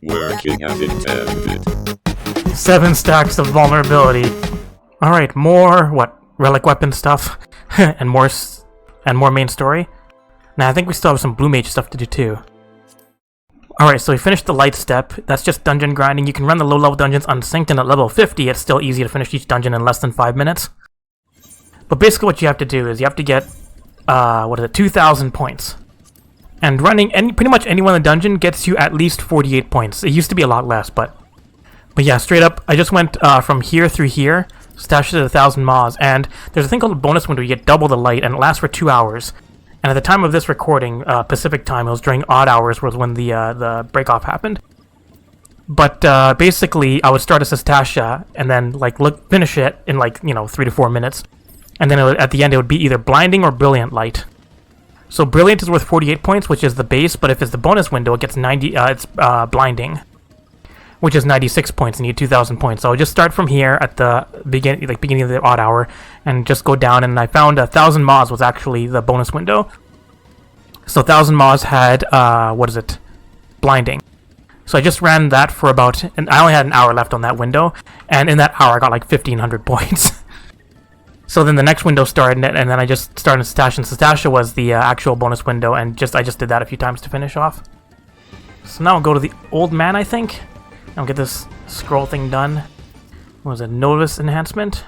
Working as intended. 7 stacks of vulnerability. Alright, more, relic weapon stuff, and more main story. Now, I think we still have some Blue Mage stuff to do too. Alright, so we finished the light step. That's just dungeon grinding. You can run the low-level dungeons unsynced, and at level 50, it's still easy to finish each dungeon in less than 5 minutes. But basically what you have to do is you have to get, 2,000 points. And running pretty much anyone in the dungeon gets you at least 48 points. It used to be a lot less, but yeah, straight up, I just went from here through here, stashed it at 1,000 mods, and there's a thing called a bonus window. You get double the light, and it lasts for 2 hours. And at the time of this recording, Pacific time, it was during odd hours was when the break-off happened. But basically, I would start as Stasha, and then finish it in 3 to 4 minutes. And then at the end, it would be either blinding or brilliant light. So brilliant is worth 48 points, which is the base, but if it's the bonus window, it gets 90. It's blinding, which is 96 points, and you need 2,000 points. So I'll just start from here at the beginning of the odd hour, and just go down. And I found 1,000 mods was actually the bonus window. So 1,000 mods had blinding. So I just ran that for and I only had an hour left on that window, and in that hour I got 1,500 points. So then the next window started, and then I just started Stasha, and Stasha was the actual bonus window, and I just did that a few times to finish off. So now I'll go to the old man, I think. I'll get this scroll thing done. What was it? Notice enhancement?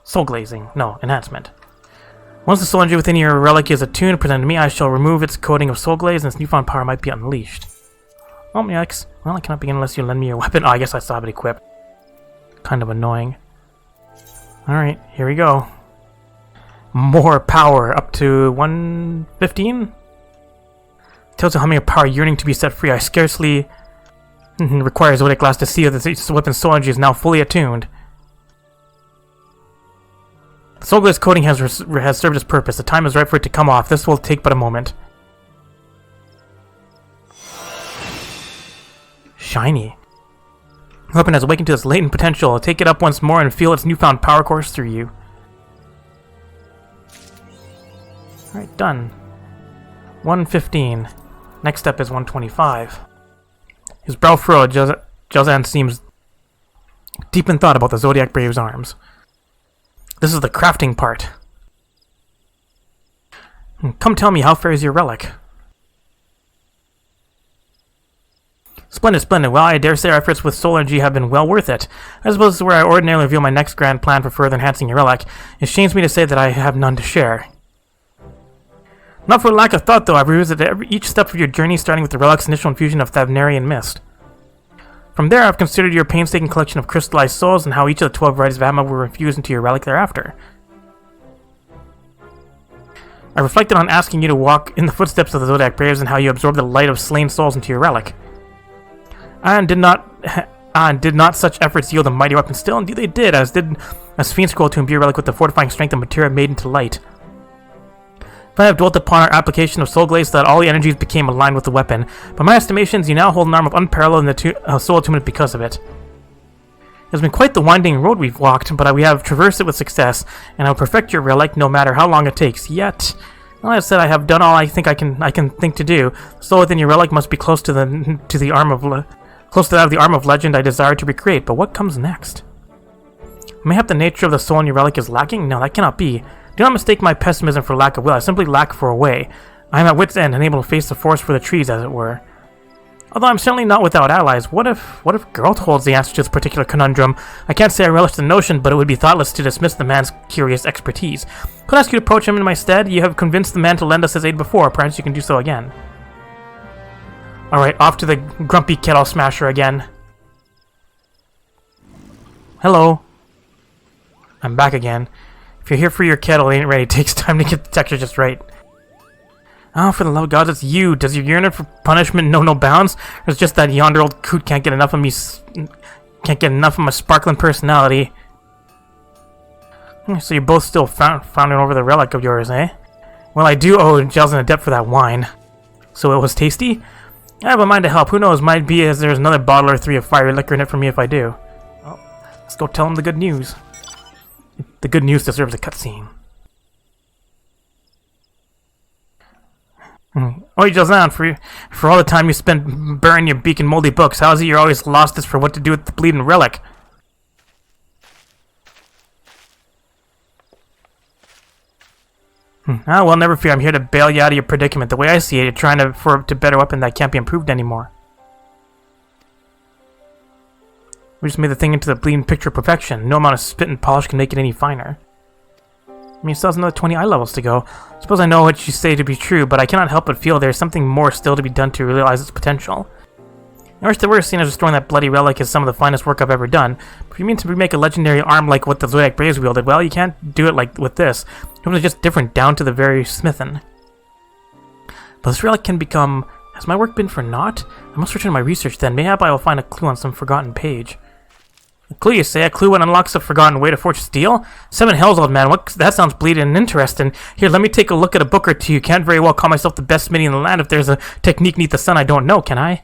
Soul glazing. No, enhancement. Once the soul energy within your relic is attuned and presented to me, I shall remove its coating of soul glaze, and its newfound power might be unleashed. Oh, yikes. Well, I cannot begin unless you lend me your weapon. Oh, I guess I still have it equipped. Kind of annoying. Alright, here we go. More power, up to 115? Tells you how many power yearning to be set free. I scarcely require Zodiac glass to see that this weapon's soul energy is now fully attuned. The soul glaze coating has served its purpose. The time is right for it to come off. This will take but a moment. Shiny. The weapon has awakened to its latent potential. Take it up once more and feel its newfound power course through you. Alright, done. 115. Next step is 125. His brow furrowed, Jazan seems deep in thought about the Zodiac Brave's arms. This is the crafting part. Come tell me, how fares your relic? Splendid, splendid. Well, I dare say our efforts with soul energy have been well worth it. I suppose this is where I ordinarily reveal my next grand plan for further enhancing your relic. It shames me to say that I have none to share. Not for lack of thought, though. I've revisited each step of your journey, starting with the relic's initial infusion of Thavnarian mist. From there, I've considered your painstaking collection of crystallized souls and how each of the 12 varieties of ammo were infused into your relic thereafter. I reflected on asking you to walk in the footsteps of the Zodiac Braves and how you absorbed the light of slain souls into your relic. And did not such efforts yield a mighty weapon? Still, indeed they did, as did a Fiend Scroll to imbue your relic with the fortifying strength of materia made into light. I have dwelt upon our application of soul glaze so that all the energies became aligned with the weapon. By my estimations, you now hold an arm of unparalleled in the soul attunement because of it. It has been quite the winding road we've walked, but we have traversed it with success, and I will perfect your relic no matter how long it takes. Yet, well, I said I have done all I think I can think to do. The soul within your relic must be close to the arm of the arm of legend I desire to recreate. But what comes next? Mayhap the nature of the soul in your relic is lacking? No, that cannot be. Do not mistake my pessimism for lack of will. I simply lack for a way. I am at wit's end, unable to face the forest for the trees, as it were. Although I'm certainly not without allies. What if Geralt holds the answer to this particular conundrum? I can't say I relish the notion, but it would be thoughtless to dismiss the man's curious expertise. Could I ask you to approach him in my stead? You have convinced the man to lend us his aid before. Perhaps you can do so again. Alright, off to the grumpy kettle smasher again. Hello. I'm back again. If you're here for your kettle, it ain't ready. It takes time to get the texture just right. Oh, for the love of God, it's you. Does your yearning for punishment know no bounds? Or is it just that yonder old coot can't get enough of me, can't get enough of my sparkling personality? So you're both still frowning over the relic of yours, eh? Well, I do owe Jelzin a debt for that wine. So it was tasty? I have a mind to help. Who knows, might be as there's another bottle or 3 of fiery liquor in it for me if I do. Well, let's go tell him the good news. The good news deserves a cutscene. Oi, Josan, for all the time you spent burying your beak in moldy books, how is it you're always lost as for what to do with the bleeding relic? Ah, well, never fear. I'm here to bail you out of your predicament. The way I see it, you're trying to better a weapon that can't be improved anymore. We just made the thing into the bleeding picture of perfection. No amount of spit and polish can make it any finer. I mean, it still has another 20 eye levels to go. Suppose I know what you say to be true, but I cannot help but feel there's something more still to be done to realize its potential. I wish the worst scene as restoring that bloody relic is some of the finest work I've ever done. But if you mean to remake a legendary arm like what the Zodiac Braves wielded, well, you can't do it like with this. It was just different down to the very smithing. But this relic can become... Has my work been for naught? I must return to my research then. Mayhap I will find a clue on some forgotten page. A clue, you say? A clue what unlocks a forgotten way to forge steel? 7 hells, old man. That sounds bleeding and interesting. Here, let me take a look at a book or two. You can't very well call myself the best smithy in the land if there's a technique neath the sun I don't know, can I?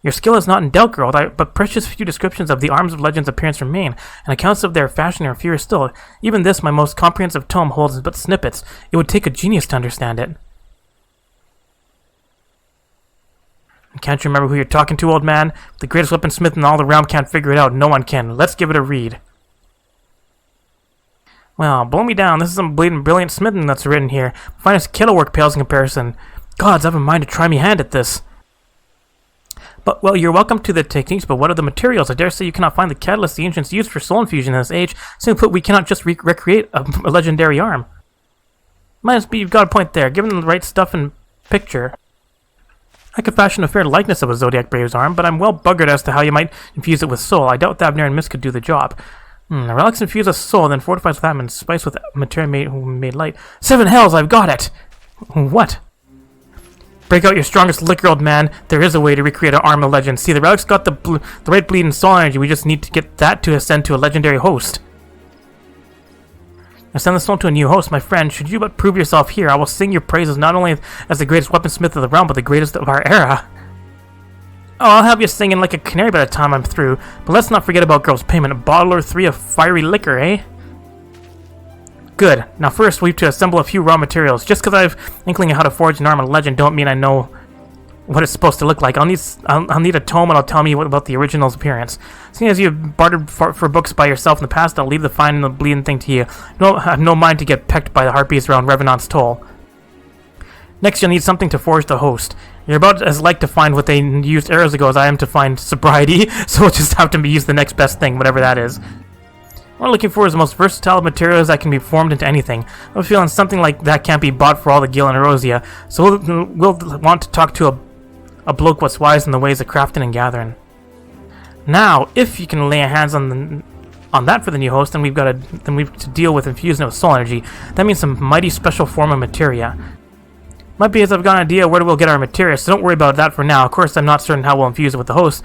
Your skill is not in doubt, girl, but precious few descriptions of the arms of legends' appearance remain, and accounts of their fashion are fewer still. Even this, my most comprehensive tome, holds but snippets. It would take a genius to understand it. Can't you remember who you're talking to, old man? The greatest weaponsmith in all the realm can't figure it out. No one can. Let's give it a read. Well, blow me down. This is some bleeding brilliant smithing that's written here. Finest kettlework pales in comparison. Gods, I have a mind to try me hand at this. But, well, you're welcome to the techniques, but what are the materials? I dare say you cannot find the catalyst the ancients used for soul infusion in this age. Simply put, we cannot just recreate a legendary arm. Might be, you've got a point there. Given the right stuff and picture, I could fashion a fair likeness of a Zodiac Brave's arm, but I'm well buggered as to how you might infuse it with soul. I doubt that Abner and Mist could do the job. The relics infuse a soul, then fortifies with adamant, spiced with material made light. 7 hells, I've got it! What? Break out your strongest liquor, old man. There is a way to recreate an arm of legend. See, the relic's got the right bleeding soul energy. We just need to get that to ascend to a legendary host. Ascend the soul to a new host, my friend. Should you but prove yourself here, I will sing your praises not only as the greatest weaponsmith of the realm, but the greatest of our era. Oh, I'll have you singing like a canary by the time I'm through. But let's not forget about girl's payment. A bottle or 3 of fiery liquor, eh? Good. Now first we have to assemble a few raw materials. Just because I've inkling of how to forge an arm of legend don't mean I know what it's supposed to look like. I'll need a tome and I'll tell me about the original's appearance. Seeing as you've bartered for books by yourself in the past, I'll leave the fine and the bleeding thing to you. I have no mind to get pecked by the harpies around Revenant's Toll. Next you'll need something to forge the host. You're about as like to find what they used eras ago as I am to find sobriety, so we'll just have to use the next best thing, whatever that is. What I'm looking for is the most versatile materials that can be formed into anything. I'm feeling something like that can't be bought for all the gil and erosia, so we'll want to talk to a bloke what's wise in the ways of crafting and gathering. Now, if you can lay hands on that for the new host, then we've to deal with infusing it with soul energy. That means some mighty special form of materia. Might be as I've got an idea where we'll get our materia, so don't worry about that for now. Of course, I'm not certain how we'll infuse it with the host,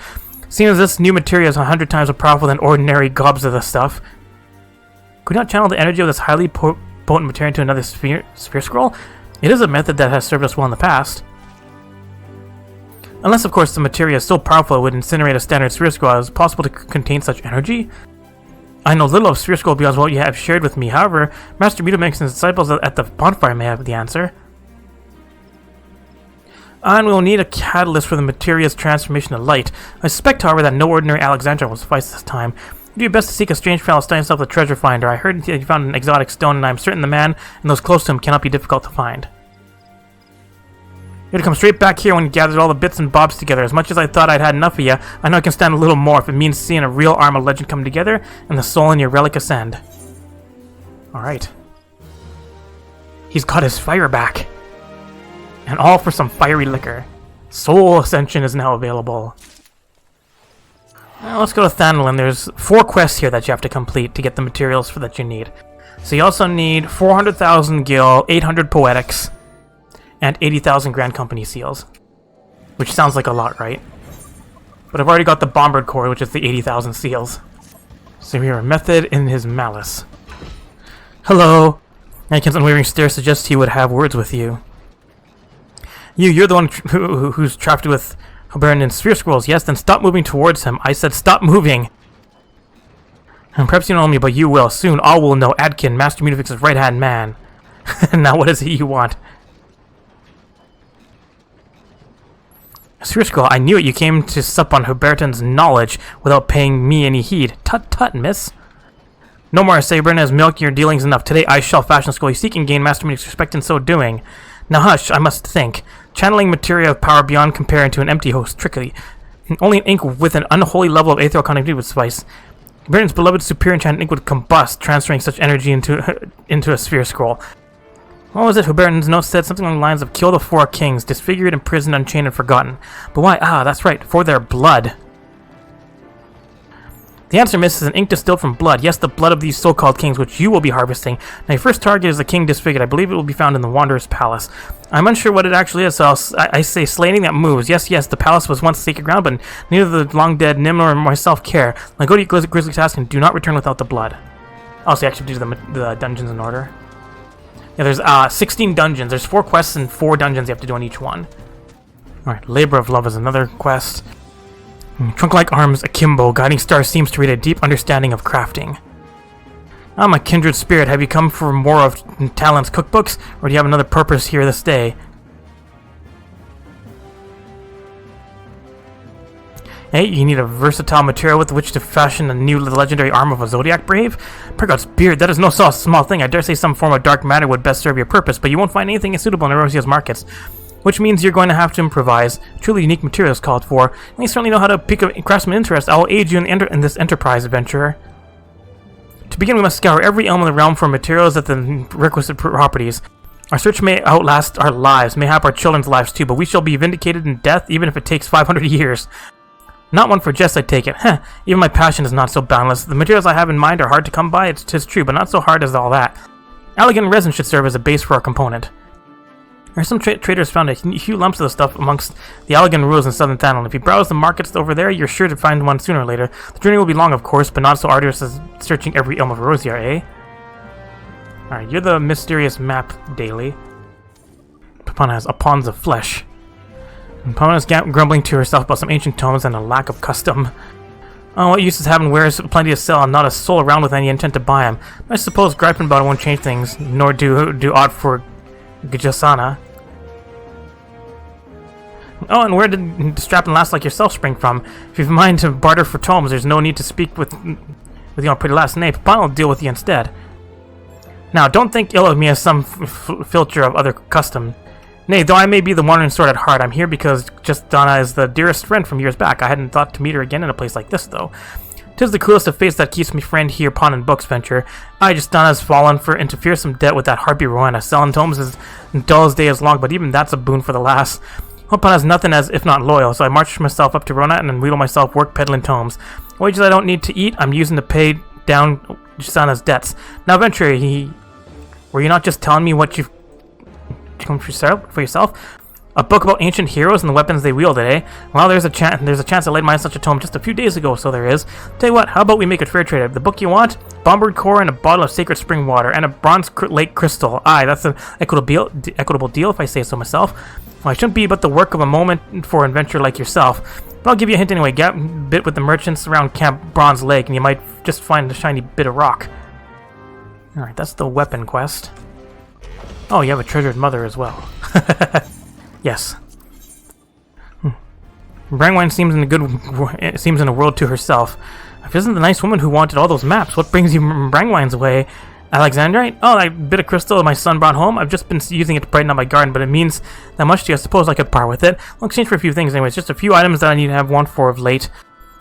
seeing as this new materia is 100 times more powerful than ordinary gobs of the stuff. Could we not channel the energy of this highly potent materia into another sphere scroll? It is a method that has served us well in the past. Unless, of course, the materia is so powerful it would incinerate a standard sphere scroll. Is it possible to contain such energy? I know little of sphere scroll beyond what you have shared with me. However, Master Mutamex and his disciples at the bonfire may have the answer. And we'll need a catalyst for the materia's transformation to light. I suspect, however, that no ordinary Alexandra will suffice this time. It'd be best to seek a strange fellow styling himself the treasure finder. I heard he found an exotic stone, and I'm certain the man and those close to him cannot be difficult to find. You're to come straight back here when you gathered all the bits and bobs together. As much as I thought I'd had enough of you, I know I can stand a little more if it means seeing a real arm of legend come together and the soul in your relic ascend. Alright. He's got his fire back. And all for some fiery liquor. Soul Ascension is now available. Now let's go to Thanalin. There's 4 quests here that you have to complete to get the materials for that you need. So you also need 400,000 gil, 800 poetics, and 80,000 Grand Company seals. Which sounds like a lot, right? But I've already got the Bombard Core, which is the 80,000 seals. So here, method in his malice. Hello. Anakin's unwavering stare suggests he would have words with you. You're the one who's trapped with Oberon and Sphere Scrolls. Yes, then stop moving towards him. I said stop moving. And perhaps you don't know me, but you will. Soon all will know Adkin, Master Mutafix's right-hand man. Now what is it you want? Sphere Scroll, I knew it. You came to sup on Huberton's knowledge without paying me any heed. Tut tut, miss. No more, Sabrin, as milking your dealings enough. Today I shall fashion scroll you seek and gain master meaning's respect in so doing. Now hush, I must think. Channeling materia of power beyond compare into an empty host, trickery. Only an ink with an unholy level of aetherial connectivity would suffice. Huberton's beloved superior enchanted ink would combust, transferring such energy into a sphere scroll. What was it? Huberton's note said something along the lines of kill the 4 kings, disfigured, imprisoned, unchained, and forgotten. But why? Ah, that's right, for their blood. The answer, miss, is an ink distilled from blood. Yes, the blood of these so-called kings, which you will be harvesting. Now, your first target is the king disfigured. I believe it will be found in the Wanderer's Palace. I'm unsure what it actually is, so I say slaying that moves. Yes, the palace was once sacred ground, but neither the long-dead Nim nor myself care. Now go to your grisly task and do not return without the blood. Also, you actually do the dungeons in order. Yeah, there's 16 dungeons. There's 4 quests and 4 dungeons you have to do on each one. Alright, Labor of Love is another quest. Trunk-like arms akimbo, guiding star seems to read a deep understanding of crafting. Ah, my kindred spirit, have you come for more of Talon's cookbooks, or do you have another purpose here this day? Hey, you need a versatile material with which to fashion a new legendary arm of a Zodiac brave? Pergod's beard, that is no small thing. I dare say some form of dark matter would best serve your purpose, but you won't find anything suitable in Erosia's markets. Which means you're going to have to improvise. Truly unique materials called for. And you certainly know how to pick a craftsman interest. I will aid you in this enterprise, adventurer. To begin, we must scour every elm in the realm for materials at the requisite properties. Our search may outlast our lives, mayhap our children's lives too, but we shall be vindicated in death, even if it takes 500 years. Not one for jest, I take it. Heh, even my passion is not so boundless. The materials I have in mind are hard to come by, 'tis true, but not so hard as all that. Elegant resin should serve as a base for our component. There are some traders found a huge lumps of the stuff amongst the Allegan ruins in southern Thanel. If you browse the markets over there, you're sure to find one sooner or later. The journey will be long, of course, but not so arduous as searching every elm of Erosia, eh? Alright, you're the mysterious map daily. Papana has a Ponze of Flesh. Papana is grumbling to herself about some ancient tomes and a lack of custom. Oh, what use is having wares plenty to sell and not a soul around with any intent to buy them? I suppose griping about it won't change things, nor do aught for Gajasana. Oh, and where did strapping lass like yourself spring from? If you've mind to barter for tomes, there's no need to speak with your pretty last name. Papana will deal with you instead. Now, don't think ill of me as some filter of other custom. Nay, though I may be the wandering sort at heart, I'm here because Justana is the dearest friend from years back. I hadn't thought to meet her again in a place like this, though. 'Tis the cruelest of fates that keeps me friend here pawn in books venture. Justana has fallen into fearsome debt with that harpy Rowena. Selling tomes as dull as day is long, but even that's a boon for the lass. Hopan has nothing as if not loyal, so I marched myself up to Rona and wheedle myself work peddling tomes. Wages I don't need to eat, I'm using to pay down Justana's debts. Now, venture, were you not just telling me what you've come for yourself? A book about ancient heroes and the weapons they wielded, eh? Well, there's a chance I laid mine such a tome just a few days ago, so there is. Tell you what, how about we make it fair trade? The book you want? Bombard core and a bottle of sacred spring water and a bronze lake crystal. Aye, that's an equitable deal if I say so myself. Well, I shouldn't be but the work of a moment for an adventurer like yourself. But I'll give you a hint anyway. Get a bit with the merchants around Camp Bronze Lake and you might just find a shiny bit of rock. Alright, that's the weapon quest. Oh, you have a treasured mother as well. Yes. Brangwine seems in a world to herself. If it isn't the nice woman who wanted all those maps, what brings you Brangwine's way? Alexandrite? Oh, that bit of crystal my son brought home. I've just been using it to brighten up my garden, but it means that much to you. I suppose I could part with it. I'll exchange for a few things anyways. Just a few items that I need to have want for of late.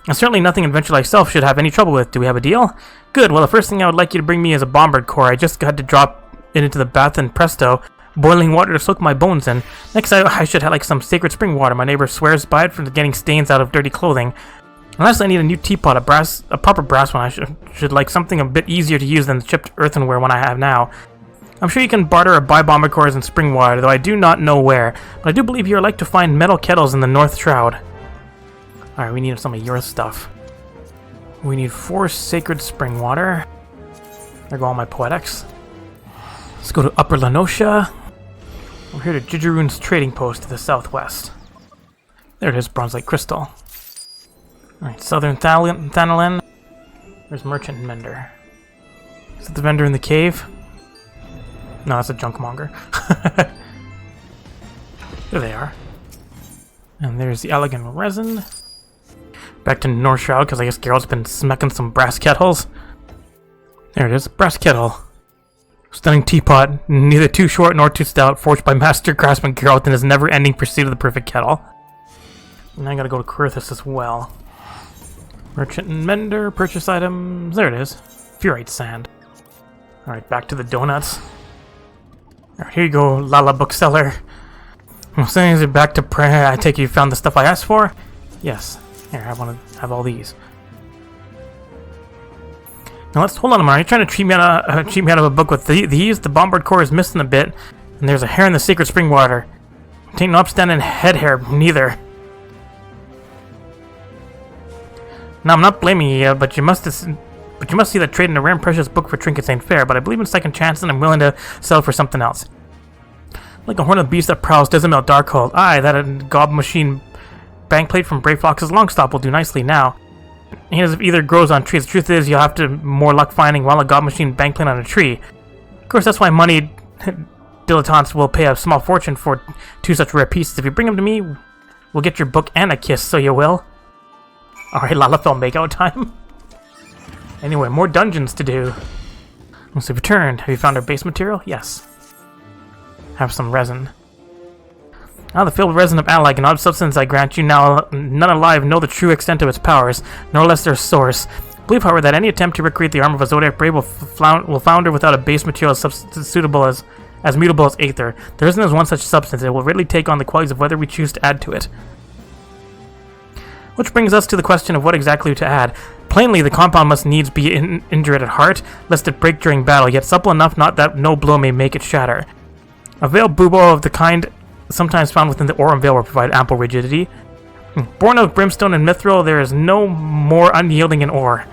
And certainly nothing an adventurer like yourself should have any trouble with. Do we have a deal? Good. Well, the first thing I would like you to bring me is a bombard core. I just had to drop it into the bath and presto. Boiling water to soak my bones in. Next, I should have like some sacred spring water. My neighbor swears by it for getting stains out of dirty clothing. Unless I need a new teapot, a proper brass one. I should like something a bit easier to use than the chipped earthenware one I have now. I'm sure you can barter or buy bomber cores and spring water, though I do not know where. But I do believe you are like to find metal kettles in the North Shroud. Alright, we need some of your stuff. We need 4 sacred spring water. There go all my poetics. Let's go to Upper Lenosha. We're here to Jijiroon's trading post to the southwest. There it is, Bronze Lake Crystal. Alright, Southern Thanelin. There's Merchant and Mender. Is it the vendor in the cave? No, that's a junkmonger. There they are. And there's the elegant resin. Back to North Shroud, because I guess Geralt's been smacking some brass kettles. There it is, brass kettle. Stunning teapot, neither too short nor too stout, forged by master craftsman Geralt in his never-ending pursuit of the perfect kettle. And I gotta go to Corinthus as well. Merchant and mender, purchase items, there it is. Furite sand. Alright, back to the donuts. Alright, here you go, Lala bookseller. I'm sending you back to prayer. I take it you found the stuff I asked for? Yes. Here, I want to have all these. Now let's hold on a minute. Are you trying to cheat me out of a book with these? The bombard core is missing a bit, and there's a hair in the sacred spring water. It ain't no upstanding head hair neither. Now I'm not blaming you, but you must see that trading a rare and precious book for trinkets ain't fair. But I believe in second chances, and I'm willing to sell for something else. Like a horn of the beast that prowls, Dismel Darkhold. Aye, that a gob machine bankplate from Brave Fox's Longstop will do nicely now. It either grows on trees. The truth is, you'll have to more luck finding while a gob machine bankplate on a tree. Of course, that's why money dilettantes will pay a small fortune for two such rare pieces. If you bring them to me, we'll get your book and a kiss, so you will. Alright, Lalafell makeout time. Anyway, more dungeons to do. Once you've returned, have you found our base material? Yes. Have some resin. The filled resin of Allag, an odd substance I grant you. Now none alive know the true extent of its powers, nor less their source. Believe, however, that any attempt to recreate the armor of a Zodiac Brave will founder without a base material suitable as mutable as Aether. There isn't as one such substance. It will readily take on the qualities of whether we choose to add to it. Which brings us to the question of what exactly to add. Plainly, the compound must needs be injured at heart, lest it break during battle, yet supple enough not that no blow may make it shatter. A veil bubo of the kind sometimes found within the Aurum Veil will provide ample rigidity. Born of brimstone and mithril, there is no more unyielding in ore.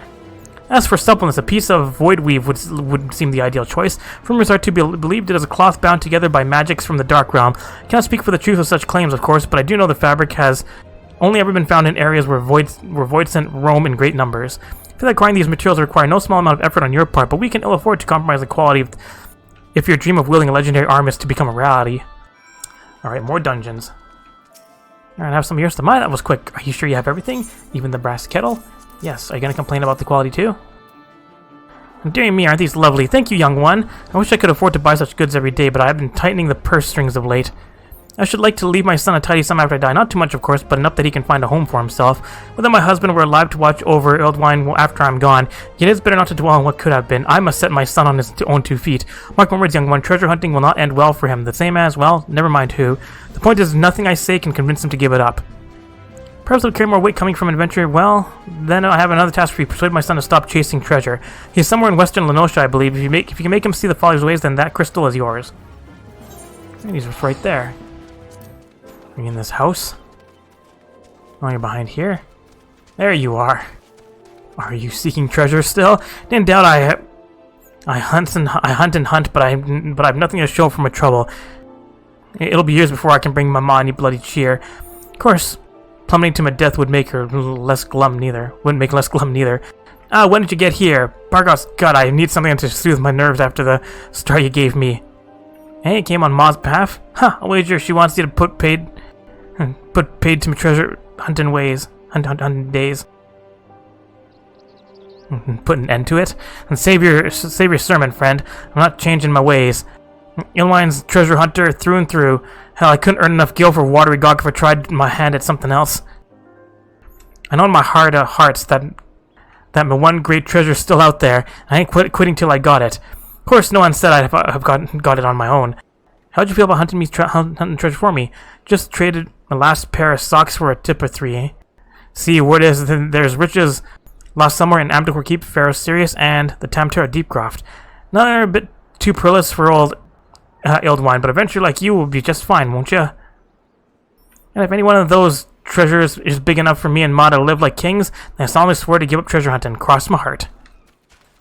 As for suppleness, a piece of void weave would seem the ideal choice. Rumors are to be believed it is a cloth bound together by magics from the Dark Realm. I cannot speak for the truth of such claims, of course, but I do know the fabric has only ever been found in areas where void sent roam in great numbers. I feel like acquiring these materials require no small amount of effort on your part, but we can ill afford to compromise the quality if your dream of wielding a legendary arm is to become a reality. Alright, more dungeons. Alright, have some of your stuff. That was quick. Are you sure you have everything? Even the brass kettle? Yes. Are you going to complain about the quality too? Dear me, aren't these lovely? Thank you, young one. I wish I could afford to buy such goods every day, but I have been tightening the purse strings of late. I should like to leave my son a tidy sum after I die. Not too much, of course, but enough that he can find a home for himself. Whether my husband were alive to watch over Ildwine after I'm gone, yet it is better not to dwell on what could have been. I must set my son on his own 2 feet. Mark my words, young one, treasure hunting will not end well for him. The same as, well, never mind who. The point is, nothing I say can convince him to give it up. Perhaps it'll carry more weight coming from an adventure. Well, then I have another task for you. Persuade my son to stop chasing treasure. He's somewhere in western Lenosha, I believe. If you can make him see the folly's ways, then that crystal is yours. And he's right there. Are you in this house? Oh, you're behind here? There you are. Are you seeking treasure still? In doubt, I hunt and hunt, but I've nothing to show for my trouble. It'll be years before I can bring my ma any bloody cheer. Of course, plummeting to my death would make her less glum neither. Wouldn't make less glum neither. When did you get here? Bargoth's gut, I need something to soothe my nerves after the start you gave me. Hey, it came on Ma's behalf? Huh, I'll wager she wants you to put paid to my treasure hunting ways. Hunting days. Put an end to it? And save your sermon, friend. I'm not changing my ways. Ilwine's treasure hunter through and through. Hell, I couldn't earn enough gil for Watery Gog if I tried my hand at something else. I know in my heart of hearts that my one great treasure's still out there. I ain't quitting till I got it. Of course, no one said I'd have got it on my own. How'd you feel about hunting treasure for me? Just traded my last pair of socks for a tip or 3, eh? See, word is there's riches lost somewhere in Amdicor Keep, Pharaoh Sirius, and the Tam-Tara Deepcroft. Now they're a bit too perilous for old Ildwine, but eventually, like you, will be just fine, won't you? And if any one of those treasures is big enough for me and Ma to live like kings, then I solemnly swear to give up treasure hunting. Cross my heart.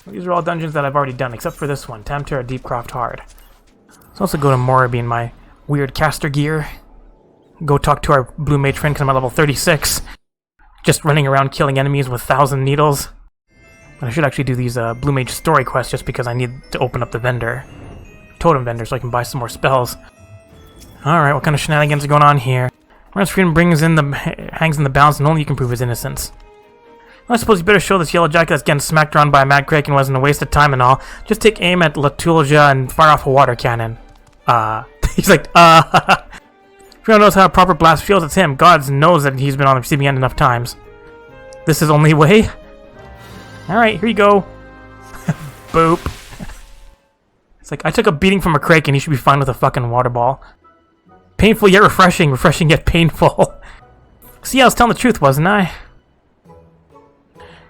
These are all dungeons that I've already done, except for this one, Tam-Tara Deepcroft Hard. Let's also go to Moraby in my weird caster gear. Go talk to our Blue Mage friend because I'm at level 36. Just running around killing enemies with 1,000 needles. But I should actually do these Blue Mage story quests just because I need to open up the vendor. Totem vendor, so I can buy some more spells. Alright, what kind of shenanigans are going on here? Martin's freedom hangs in the balance, and only you can prove his innocence. Well, I suppose you better show this yellow jacket that's getting smacked around by a mad Kraken wasn't a waste of time and all. Just take aim at Latulja and fire off a water cannon. He's like, If anyone knows how a proper blast feels, it's him. God knows that he's been on the receiving end enough times. This is only way? Alright, here you go. Boop. It's like, I took a beating from a Kraken, he should be fine with a fucking water ball. Painful yet refreshing, refreshing yet painful. See, I was telling the truth, wasn't I?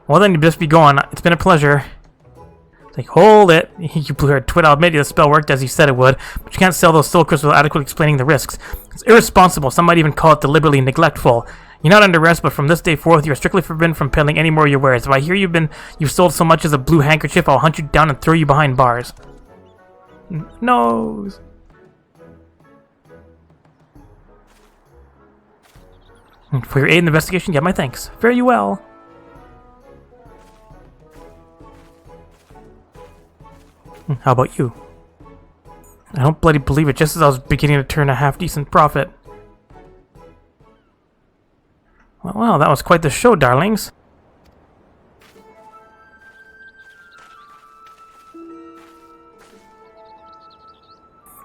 Well then, you'd just be going. It's been a pleasure. It's like, hold it. You blew her twit. I'll admit you the spell worked as you said it would, but you can't sell those soul crystals without adequately explaining the risks. It's irresponsible. Some might even call it deliberately neglectful. You're not under arrest, but from this day forth, you are strictly forbidden from peddling any more of your wares. If I hear you've sold so much as a blue handkerchief, I'll hunt you down and throw you behind bars. No. For your aid in the investigation, you have my thanks. Fare you well. How about you? I don't bloody believe it, just as I was beginning to turn a half-decent profit. Well, that was quite the show, darlings.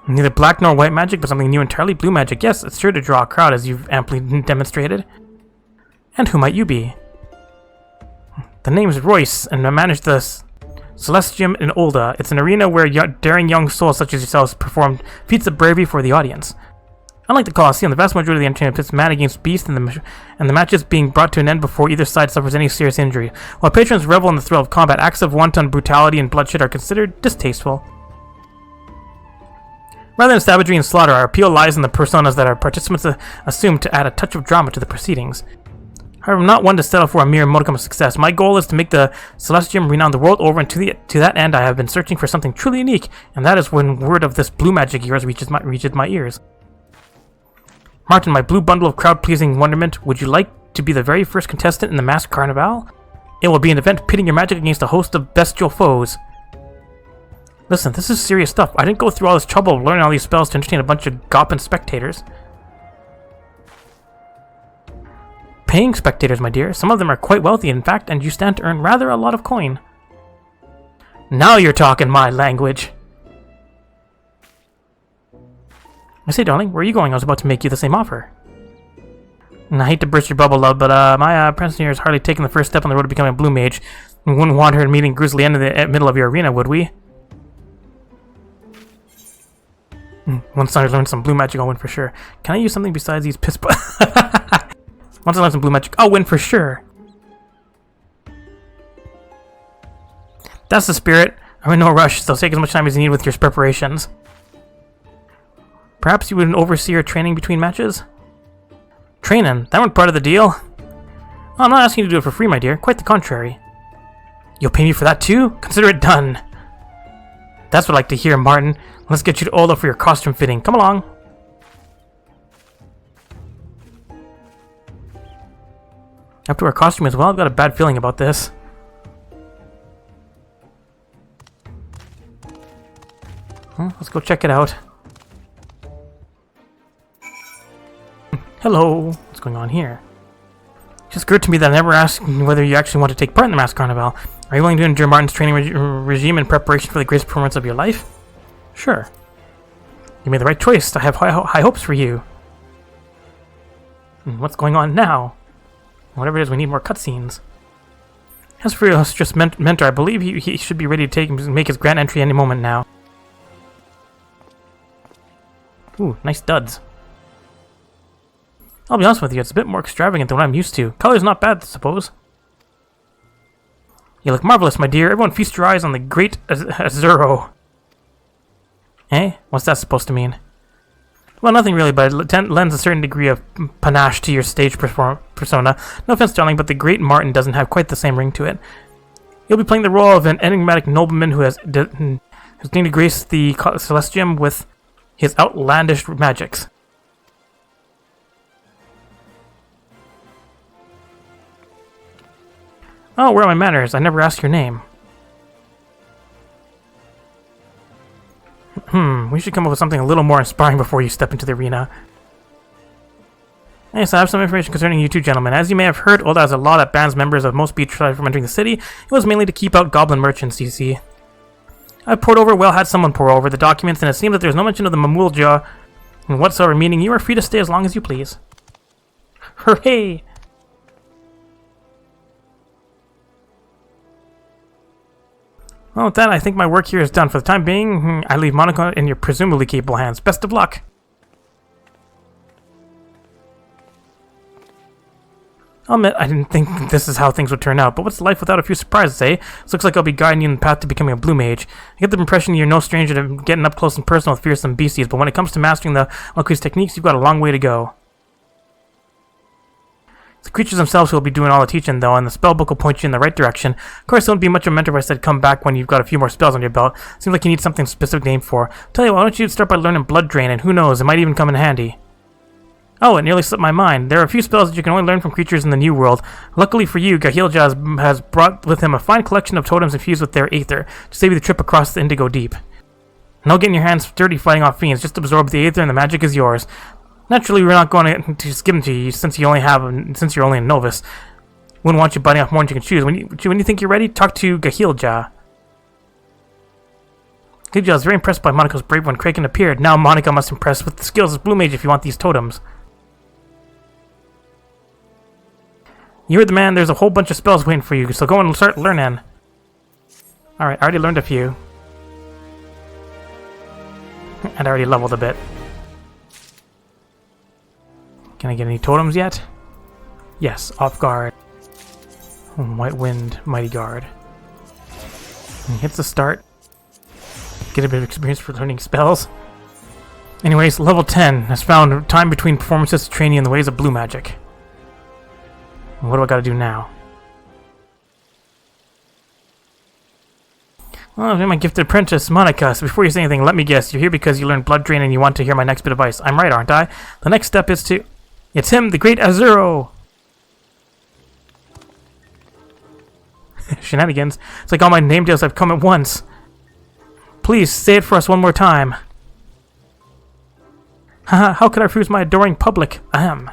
Neither black nor white magic, but something new entirely. Blue magic. Yes, it's sure to draw a crowd, as you've amply demonstrated. And who might you be? The name's Royce, and I manage the Celestium in Olda. It's an arena where daring young souls such as yourselves perform feats of bravery for the audience. Unlike the Colosseum, the vast majority of the entertainment pits man against beast, and the matches being brought to an end before either side suffers any serious injury. While patrons revel in the thrill of combat, acts of wanton brutality and bloodshed are considered distasteful. Rather than savagery and slaughter, our appeal lies in the personas that our participants assume to add a touch of drama to the proceedings. However, I'm not one to settle for a mere modicum of success. My goal is to make the Celestium renowned the world over, and to that end I have been searching for something truly unique, and that is when word of this blue magic of yours reaches my ears. Martin, my blue bundle of crowd-pleasing wonderment, would you like to be the very first contestant in the masked carnival? It will be an event pitting your magic against a host of bestial foes. Listen, this is serious stuff. I didn't go through all this trouble learning all these spells to entertain a bunch of goppin' spectators. Paying spectators, my dear. Some of them are quite wealthy, in fact, and you stand to earn rather a lot of coin. Now you're talking my language. I say, darling, where are you going? I was about to make you the same offer. And I hate to burst your bubble, love, but my apprentice here has hardly taken the first step on the road to becoming a Blue Mage. We wouldn't want her meeting grisly end in the middle of your arena, would we? Once I learn some blue magic, I'll win for sure. Can I use something besides these piss Once I learn some blue magic, I'll win for sure. That's the spirit. I'm in no rush, so take as much time as you need with your preparations. Perhaps you would oversee your training between matches? Training? That wasn't part of the deal. Oh, I'm not asking you to do it for free, my dear. Quite the contrary. You'll pay me for that too? Consider it done. That's what I like to hear, Martin. Let's get you to Ola for your costume fitting. Come along. Up to our costume as well? I've got a bad feeling about this. Let's go check it out. Hello. What's going on here? It just occurred to me that I never asked whether you actually want to take part in the Masked Carnival. Are you willing to endure Martin's training regime in preparation for the greatest performance of your life? Sure. You made the right choice. I have high hopes for you. What's going on now? Whatever it is, we need more cutscenes. As for your just mentor, I believe he should be ready to make his grand entry any moment now. Ooh, nice duds. I'll be honest with you, it's a bit more extravagant than what I'm used to. Color's not bad, I suppose. You look marvelous, my dear. Everyone feast your eyes on the great Azuro. Eh? What's that supposed to mean? Well, nothing really, but it lends a certain degree of panache to your stage persona. No offense, darling, but the great Martin doesn't have quite the same ring to it. You'll be playing the role of an enigmatic nobleman who's going to grace the Celestium with his outlandish magics. Oh, where are my manners? I never asked your name. We should come up with something a little more inspiring before you step into the arena. Yes, I have some information concerning you two gentlemen. As you may have heard, Oda has a law that bans members of most beach tribes from entering the city. It was mainly to keep out goblin merchants, you see. I poured over, well, had someone pour over the documents, and it seemed that there's no mention of the Mamulja in whatsoever, meaning you are free to stay as long as you please. Hooray! Well, with that, I think my work here is done. For the time being, I leave Monaco in your presumably capable hands. Best of luck! I'll admit, I didn't think this is how things would turn out, but what's life without a few surprises, eh? This looks like I'll be guiding you in the path to becoming a Blue Mage. I get the impression you're no stranger to getting up close and personal with fearsome beasties, but when it comes to mastering the Alquist's techniques, you've got a long way to go. It's the creatures themselves who will be doing all the teaching, though, and the spellbook will point you in the right direction. Of course, it wouldn't be much of a mentor if I said come back when you've got a few more spells on your belt. Seems like you need something specific name for. Tell you what, why don't you start by learning Blood Drain, and who knows, it might even come in handy. Oh, it nearly slipped my mind. There are a few spells that you can only learn from creatures in the New World. Luckily for you, Gahilja has brought with him a fine collection of totems infused with their aether to save you the trip across the Indigo Deep. No getting your hands dirty fighting off fiends, just absorb the aether and the magic is yours. Naturally, we're not going to just give them to you since you're only a novice. Wouldn't want you biting off more than you can choose. When you think you're ready, talk to Gahilja. Gahilja was very impressed by Monica's brave when Kraken appeared. Now Monica must impress with the skills as Blue Mage if you want these totems. You heard the man, there's a whole bunch of spells waiting for you, so go and start learning. Alright, I already learned a few. And I already leveled a bit. Can I get any totems yet? Yes, Off Guard. White Wind, Mighty Guard. Hits the start. Get a bit of experience for learning spells. Anyways, level 10 has found time between performances to train you in the ways of blue magic. What do I gotta do now? Well, I'm my gifted apprentice, Monica. So before you say anything, let me guess. You're here because you learned Blood Drain and you want to hear my next bit of advice. I'm right, aren't I? The next step is to... It's him, the great Azuro! Shenanigans. It's like all my name deals have come at once. Please, say it for us one more time. Haha, how could I refuse my adoring public? Ahem.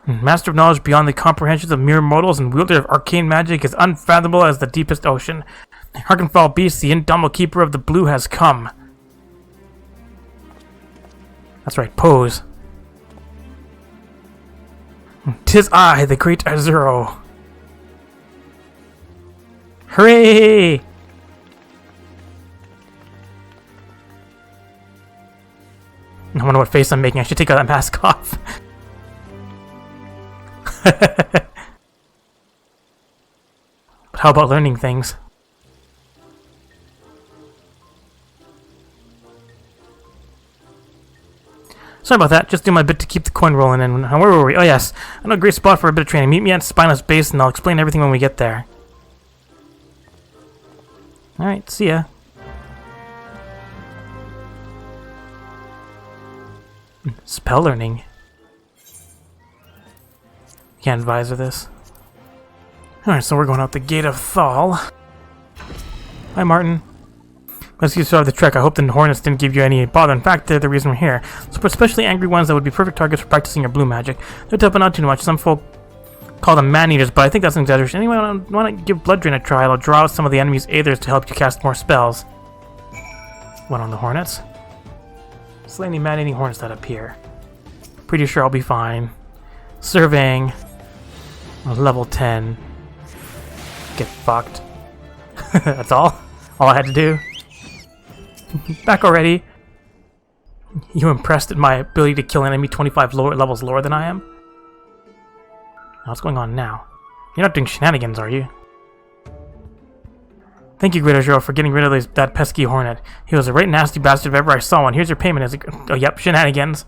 Master of knowledge beyond the comprehensions of mere mortals and wielder of arcane magic is unfathomable as the deepest ocean. Harkenfall beast, the indomitable keeper of the blue, has come. That's right, pose. 'Tis I, the great Azuro. Hooray! I wonder what face I'm making. I should take that mask off. But how about learning things? Sorry about that, just do my bit to keep the coin rolling in. Where were we? Oh yes, I know a great spot for a bit of training. Meet me at Spineless Base and I'll explain everything when we get there. Alright, see ya. Spell learning. Can't advise of this. Alright, so we're going out the Gate of Thal. Hi, Martin. Let's get started with the trek. I hope the Hornets didn't give you any bother. In fact, they're the reason we're here. So for especially angry ones that would be perfect targets for practicing your blue magic. They're tough, but not too much. Some folk call them man-eaters, but I think that's an exaggeration. Anyway, I want to give Blood Drain a try. I'll draw out some of the enemy's aethers to help you cast more spells. One on the Hornets. Slay any man-eating Hornets that appear. Pretty sure I'll be fine. Surveying. Level 10. Get fucked. That's all? All I had to do? Back already. You impressed at my ability to kill an enemy 25 levels lower than I am? Now, what's going on now? You're not doing shenanigans, are you? Thank you, Great Azuro, for getting rid of that pesky hornet. He was a right nasty bastard if ever I saw one. Here's your payment. Oh, yep, shenanigans.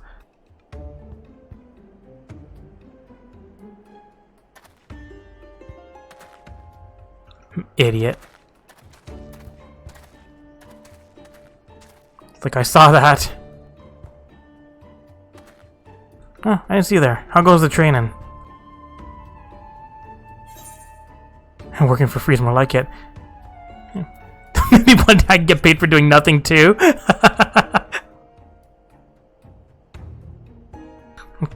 Idiot. It's like I saw that. Oh, I didn't see you there. How goes the training? Working for free is more like it. Maybe one day I can get paid for doing nothing too.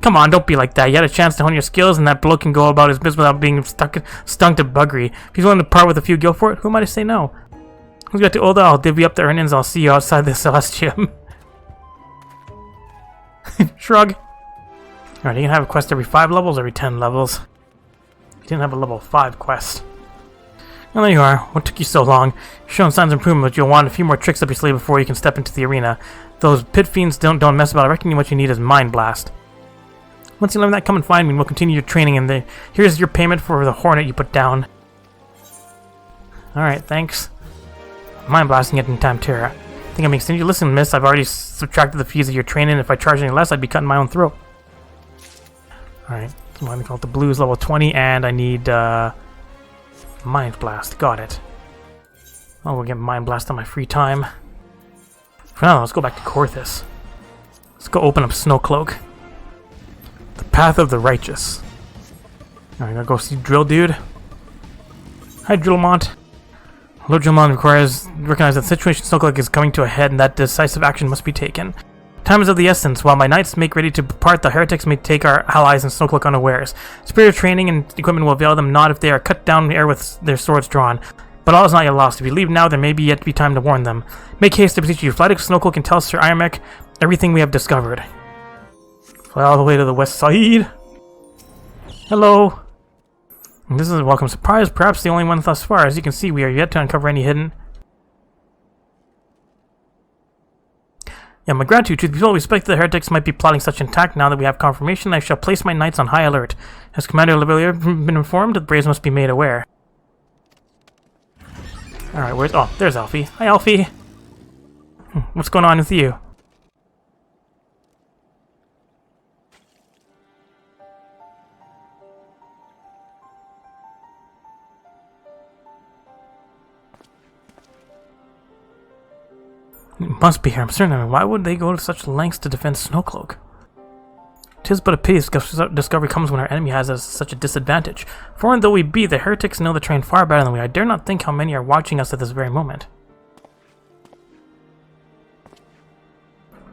Come on, don't be like that. You had a chance to hone your skills, and that bloke can go about his business without being stung to buggery. If he's willing to part with a few gil for it, who am I to say no? Once we get to Ulda, I'll divvy up the earnings. I'll see you outside the Celestium. Shrug. Alright, you can have a quest every 5 levels, every 10 levels. You didn't have a level 5 quest. Well, there you are. What took you so long? You've shown signs of improvement, but you'll want a few more tricks up your sleeve before you can step into the arena. Those pit fiends don't mess about. I reckon what you need is Mind Blast. Once you learn that, come and find me, and we'll continue your training, and here's your payment for the Hornet you put down. Alright, thanks. Mind Blasting it in Tam-Tara. I think I'm extending you. Listen, miss, I've already subtracted the fees of your training. If I charge any less, I'd be cutting my own throat. Alright, so I'm going to call it the Blues level 20, and I need, Mind Blast. Got it. Oh, we'll get Mind Blast on my free time. For now, let's go back to Korthus. Let's go open up Snowcloak. The Path of the Righteous. Alright, gotta go see Drill Dude. Hi, Drillmont. Lord Drillmont recognize that the situation Snowcloak is coming to a head and that decisive action must be taken. Time is of the essence. While my knights make ready to depart, the heretics may take our allies and Snowcloak unawares. Superior training and equipment will avail them not if they are cut down in the air with their swords drawn. But all is not yet lost. If we leave now, there may be yet to be time to warn them. Make haste to beseech you. Fly to Snowcloak and tell Sir Ironmech everything we have discovered. Fly all the way to the west side. Hello. And this is a welcome surprise, perhaps the only one thus far. As you can see, we are yet to uncover any hidden... Yeah, my gratitude. Truth be told, we suspect the heretics might be plotting such an attack. Now that we have confirmation, I shall place my knights on high alert. Has Commander Lavalier been informed? The Braves must be made aware. Alright, where's... Oh, there's Alfie. Hi, Alfie. What's going on with you? It must be here, I'm certain of it. Why would they go to such lengths to defend Snowcloak? 'Tis but a pity discovery comes when our enemy has us such a disadvantage. Foreign though we be, the heretics know the terrain far better than we. I dare not think how many are watching us at this very moment.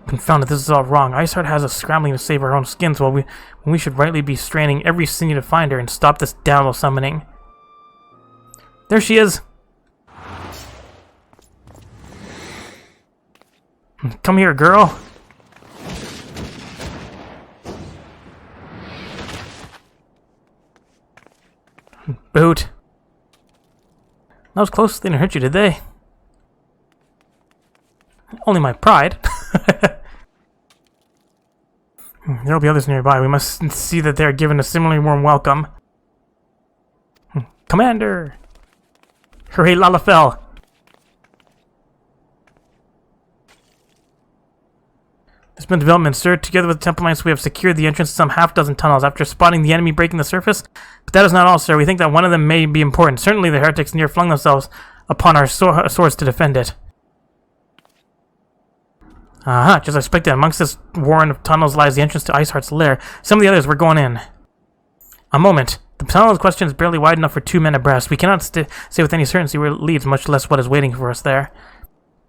Confound it, this is all wrong. Iceheart has us scrambling to save our own skins when we should rightly be straining every sinew to find her and stop this damnable summoning. There she is! Come here, girl. Boot. That was close. They didn't hurt you, did they? Only my pride. There'll be others nearby. We must see that they are given a similarly warm welcome. Commander! Hooray, Lalafell! There's been development, sir. Together with the Temple Knights, we have secured the entrance to some half-dozen tunnels after spotting the enemy breaking the surface. But that is not all, sir. We think that one of them may be important. Certainly the heretics near flung themselves upon our swords to defend it. Just as I expected. Amongst this warren of tunnels lies the entrance to Iceheart's lair. Some of the others were going in. A moment. The tunnel in question is barely wide enough for 2 men abreast. We cannot say with any certainty where it leads, much less what is waiting for us there.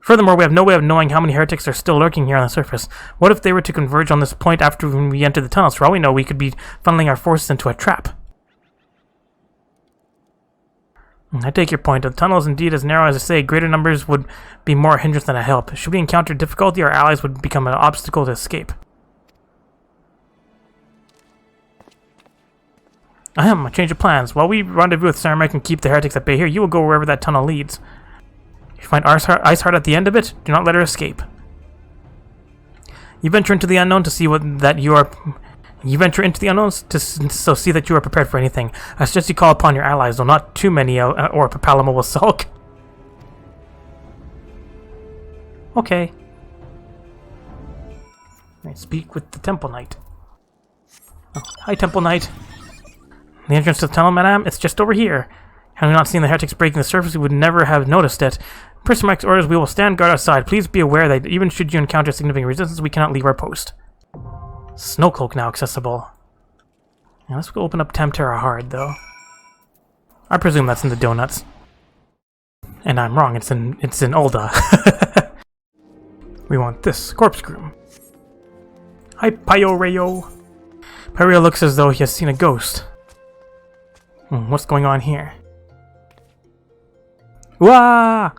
Furthermore, we have no way of knowing how many heretics are still lurking here on the surface. What if they were to converge on this point after we enter the tunnels? For all we know, we could be funneling our forces into a trap. I take your point. The tunnel is indeed as narrow as I say. Greater numbers would be more a hindrance than a help. Should we encounter difficulty, our allies would become an obstacle to escape. A change of plans. While we rendezvous with Saramec and keep the heretics at bay here, you will go wherever that tunnel leads. If you find Iceheart at the end of it, do not let her escape. You venture into the unknown to see You venture into the unknowns to see that you are prepared for anything. I suggest you call upon your allies, though not too many, or Papalamo will sulk. Okay. I speak with the Temple Knight. Oh, hi, Temple Knight. The entrance to the tunnel, madame? It's just over here. Had we not seen the heretics breaking the surface, we would never have noticed it. Per Saramec's orders, we will stand guard outside. Please be aware that even should you encounter significant resistance, we cannot leave our post. Snowcloak now accessible. Now let's go open up Tam-Tara hard, though. I presume that's in the donuts. And I'm wrong, it's in Ulda. We want this. Corpse Groom. Hi, Payo Rayo. Pyrea looks as though he has seen a ghost. What's going on here? Wah!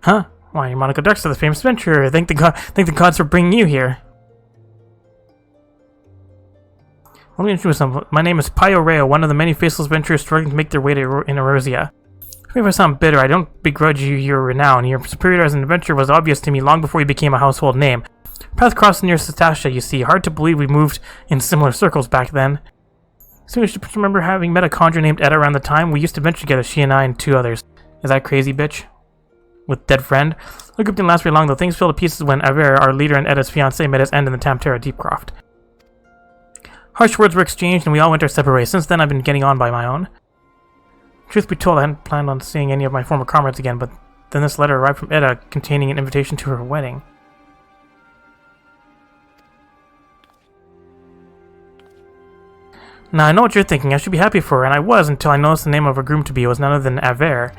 Huh? Why, you're Monica Darkster, the famous adventurer. Thank the gods for bringing you here. Let me introduce myself. My name is Pyrea, one of the many faceless adventurers struggling to make their way to in Erosia. If I sound bitter, I don't begrudge you your renown. Your superiority as an adventurer was obvious to me long before you became a household name. Paths crossed near Satasha, you see. Hard to believe we moved in similar circles back then. Soon I should remember having met a conjurer named Edda around the time we used to venture together, she and I and 2 others. Is that crazy, bitch? With dead friend? The group didn't last very long, though. Things fell to pieces when Aver, our leader and Edda's fiancé, met his end in the Tam-Tara Deepcroft. Harsh words were exchanged, and we all went our separate ways. Since then, I've been getting on by my own. Truth be told, I hadn't planned on seeing any of my former comrades again, but then this letter arrived from Edda, containing an invitation to her wedding. Now, I know what you're thinking. I should be happy for her, and I was until I noticed the name of her groom to be was none other than Aver.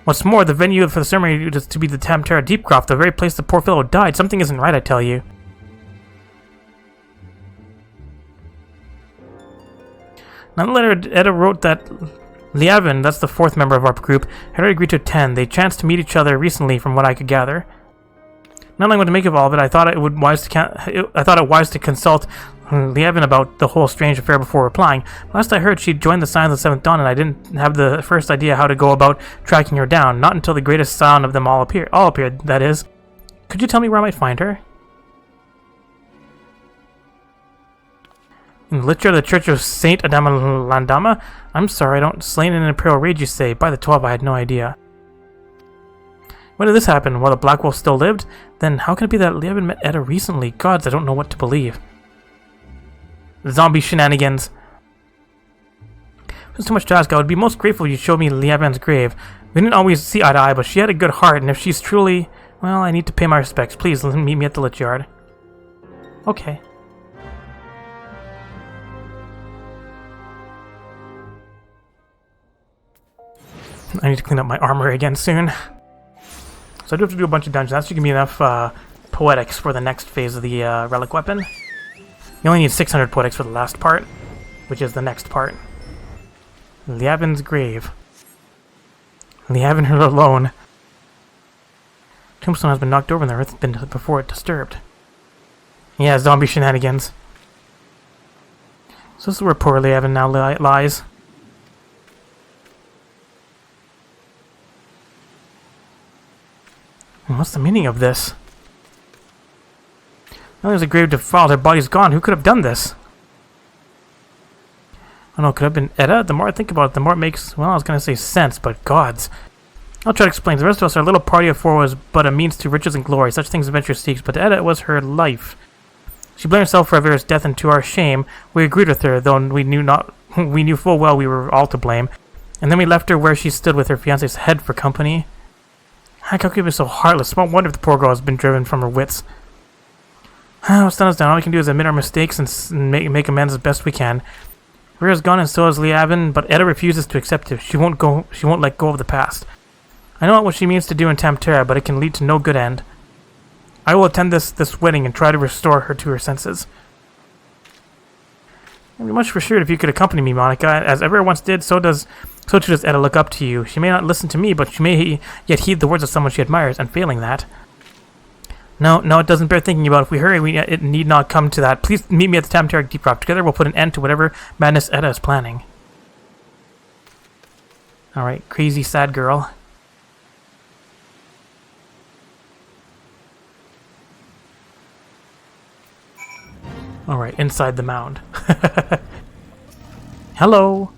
What's more, the venue for the ceremony is to be the Tam-Tara Deepcroft, the very place the poor fellow died. Something isn't right, I tell you. Now, the letter Edda wrote that Liavin, that's the 4th member of our group, had already agreed to attend. They chanced to meet each other recently, from what I could gather. Not knowing what to make of all of it, I thought it wise to consult Liavin about the whole strange affair before replying. Last I heard, she'd joined the Signs of the 7th Dawn, and I didn't have the first idea how to go about tracking her down. Not until the greatest sound of them all appeared, that is. Could you tell me where I might find her? In the literature of the Church of Saint Adamalandama? I'm sorry, I don't. Slain in an imperial rage, you say. By the 12, I had no idea. When did this happen? While the Black Wolf still lived? Then how can it be that Liavin met Edda recently? Gods, I don't know what to believe. Zombie shenanigans. It's too much to ask. I would be most grateful if you showed me Liavin's grave. We didn't always see eye to eye, but she had a good heart, and if she's truly... Well, I need to pay my respects. Please, meet me at the lich yard. Okay. I need to clean up my armor again soon. So I do have to do a bunch of dungeons. That should give me enough poetics for the next phase of the relic weapon. You only need 600 poetics for the last part, which is the next part. Liavin's grave. Liavin her alone. Tombstone has been knocked over and the earth has been before it disturbed. Yeah, zombie shenanigans. So this is where poor Liavin now lies. What's the meaning of this? Now there's a grave defiled, her body's gone. Who could have done this? Oh no, could have been Edda? The more I think about it, the more it makes, well, I was gonna say sense, but gods. I'll try to explain. The rest of us, our little party of 4 was but a means to riches and glory, such things adventure seeks, but Edda was her life. She blamed herself for Aver's death, and to our shame, we agreed with her, though we knew full well we were all to blame. And then we left her where she stood with her fiancé's head for company. How could you be so heartless? Small wonder if the poor girl has been driven from her wits. What's done is done. All we can do is admit our mistakes and make amends as best we can. Rhea's gone and so is Liavin, but Edda refuses to accept it. She won't let go of the past. I know not what she means to do in Tam-Tara, but it can lead to no good end. I will attend this wedding and try to restore her to her senses. I'd be much reassured if you could accompany me, Monica. As Ever once did, so too does Edda look up to you. She may not listen to me, but she may yet heed the words of someone she admires, and failing that... No, it doesn't bear thinking about. If we hurry, it need not come to that. Please meet me at the Tam-Tara Deepcroft. Together we'll put an end to whatever madness Edda is planning. Alright, crazy sad girl. Alright, inside the mound. Hello!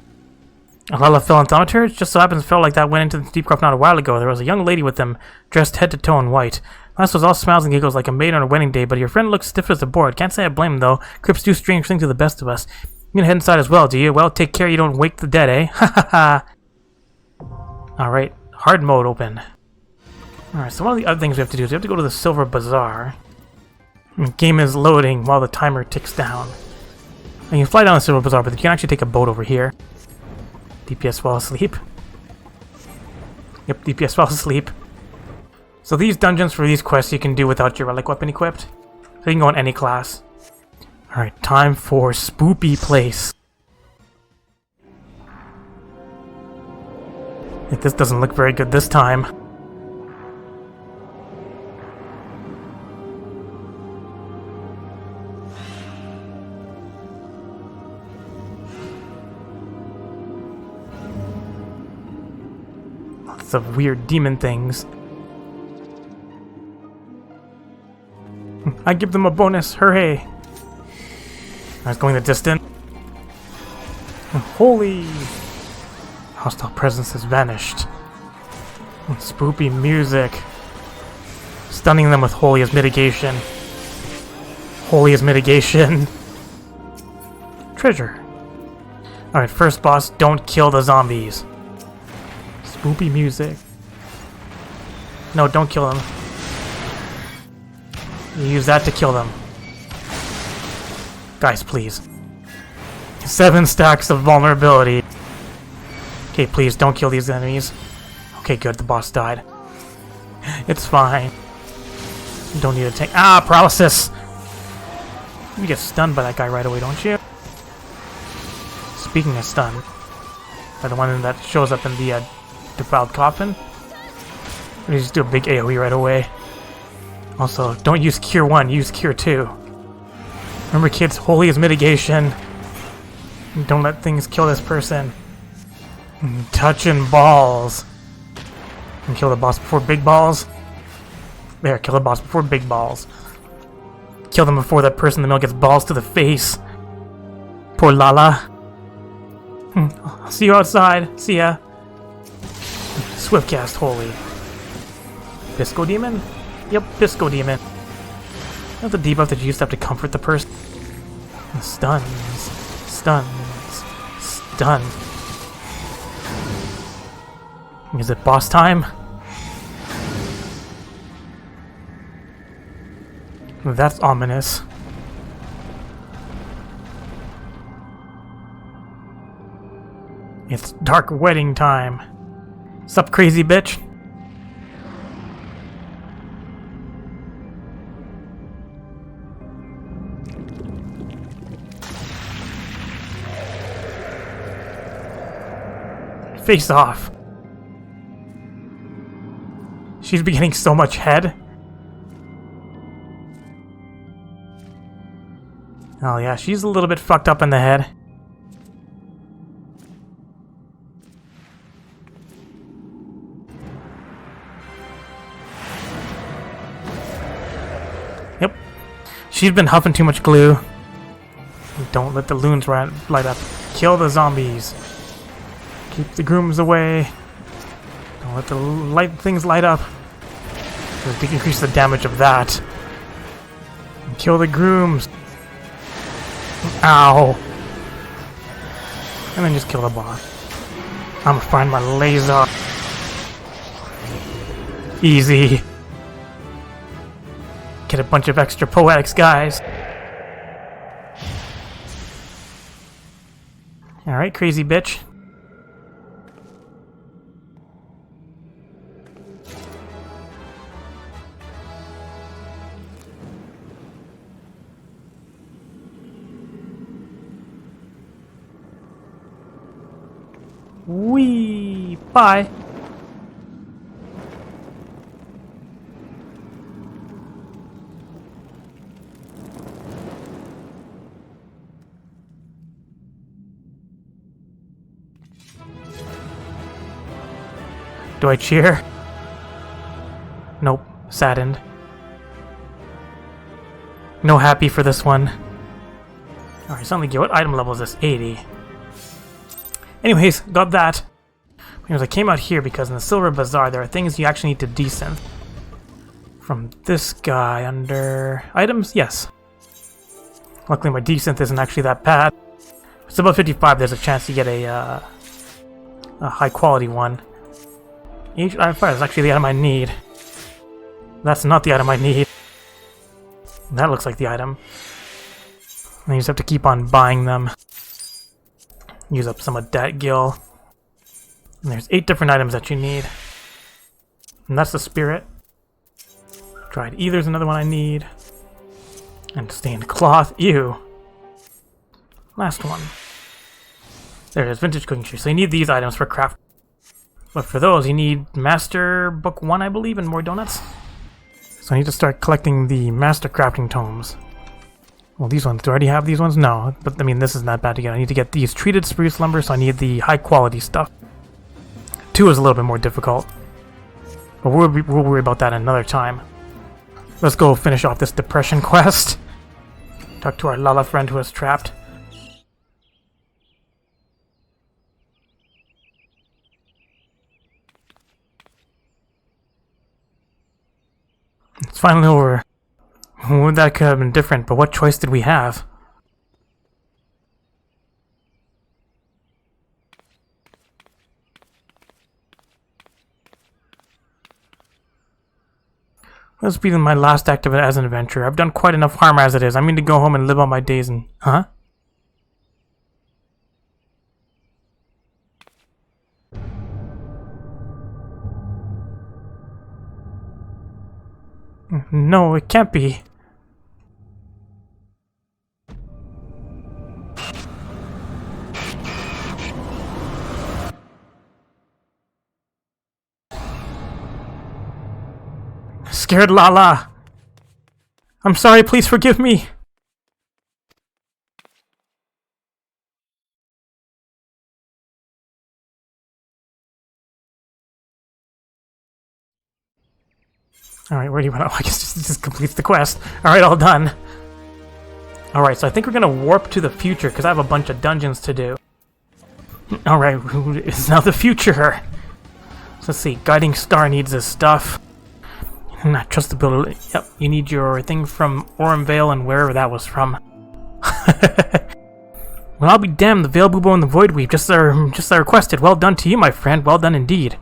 Lalafell and Tam-Tara? It just so happens felt like that went into the Deepcroft not a while ago. There was a young lady with them, dressed head to toe in white. Last was all smiles and giggles like a maid on her wedding day, but your friend looks stiff as a board. Can't say I blame him, though. Crips do strange things to the best of us. You gonna head inside as well, do you? Well, take care you don't wake the dead, eh? Ha ha ha! Alright, hard mode open. Alright, so one of the other things we have to do is we have to go to the Silver Bazaar. The game is loading while the timer ticks down. And you can fly down the Silver Bazaar, but you can actually take a boat over here. DPS fell asleep. Yep, DPS fell asleep. So these dungeons for these quests you can do without your relic weapon equipped. So you can go on any class. Alright, time for Spoopy Place. This doesn't look very good this time. Lots of weird demon things. I give them a bonus, hooray! I was going the distance. Holy! Hostile presence has vanished. Spoopy music. Stunning them with holy as mitigation. Holy as mitigation. Treasure. Alright, first boss, don't kill the zombies. Spoopy music. No, don't kill them. You use that to kill them. Guys, please. 7 stacks of vulnerability. Okay, please, don't kill these enemies. Okay, good, the boss died. It's fine. You don't need to take— Ah, paralysis! You get stunned by that guy right away, don't you? Speaking of stun, by the one that shows up in the defiled coffin, you just do a big AoE right away. Also, don't use Cure 1, use Cure 2. Remember kids, holy is mitigation. Don't let things kill this person. Touching balls. And kill the boss before big balls. There, kill the boss before big balls. Kill them before that person in the middle gets balls to the face. Poor Lala. I'll see you outside. See ya. Swift cast holy. Pisco demon? Yep, Pisco demon. Not the debuff that you used to have to comfort the person. Stuns. Stuns. Stun. Is it boss time? That's ominous. It's dark wedding time. Sup, crazy bitch? Face off. She's beginning so much head. Oh yeah, she's a little bit fucked up in the head. Yep. She's been huffing too much glue. Don't let the loons light up. Kill the zombies. Keep the grooms away. Don't let the things light up. So increase the damage of that. And kill the grooms. Ow. And then just kill the boss. I'm gonna find my laser. Easy. Get a bunch of extra poetics, guys. Alright, crazy bitch. Wee! Bye! Do I cheer? Nope. Saddened. No happy for this one. Alright, suddenly get what item level is this? 80. Anyways, got that. Anyways, I came out here because in the Silver Bazaar there are things you actually need to desynth. From this guy under items? Yes. Luckily my desynth isn't actually that bad. If it's above 55, there's a chance to get a high quality one. Each item fire is actually the item I need. That's not the item I need. That looks like the item. And you just have to keep on buying them. Use up some of that gil. And there's 8 different items that you need. And that's the spirit. Dried ether's another one I need. And stained cloth. Ew. Last one. There it is, vintage cooking tree. So you need these items for craft. But for those, you need Master Book 1, I believe, and more donuts. So I need to start collecting the Master Crafting Tomes. Well, these ones. Do I already have these ones? No. But, I mean, this is not bad to get. I need to get these treated spruce lumber, so I need the high-quality stuff. 2 is a little bit more difficult. But we'll worry about that another time. Let's go finish off this depression quest. Talk to our Lala friend who is trapped. It's finally over. That could have been different, but what choice did we have? This will be my last act of it as an adventurer. I've done quite enough harm as it is. I mean to go home and live out my days and... Huh? No, it can't be. Scared Lala. I'm sorry, please forgive me. Alright, where do you want to... I guess this completes the quest. Alright, all done. Alright, so I think we're going to warp to the future, because I have a bunch of dungeons to do. Alright, who is now the future? So let's see, Guiding Star needs this stuff. Not trustability. Yep, you need your thing from Vale and wherever that was from. Well, I'll be damned, the Veil Bubo and the Void Weave, just as I requested. Well done to you, my friend. Well done indeed.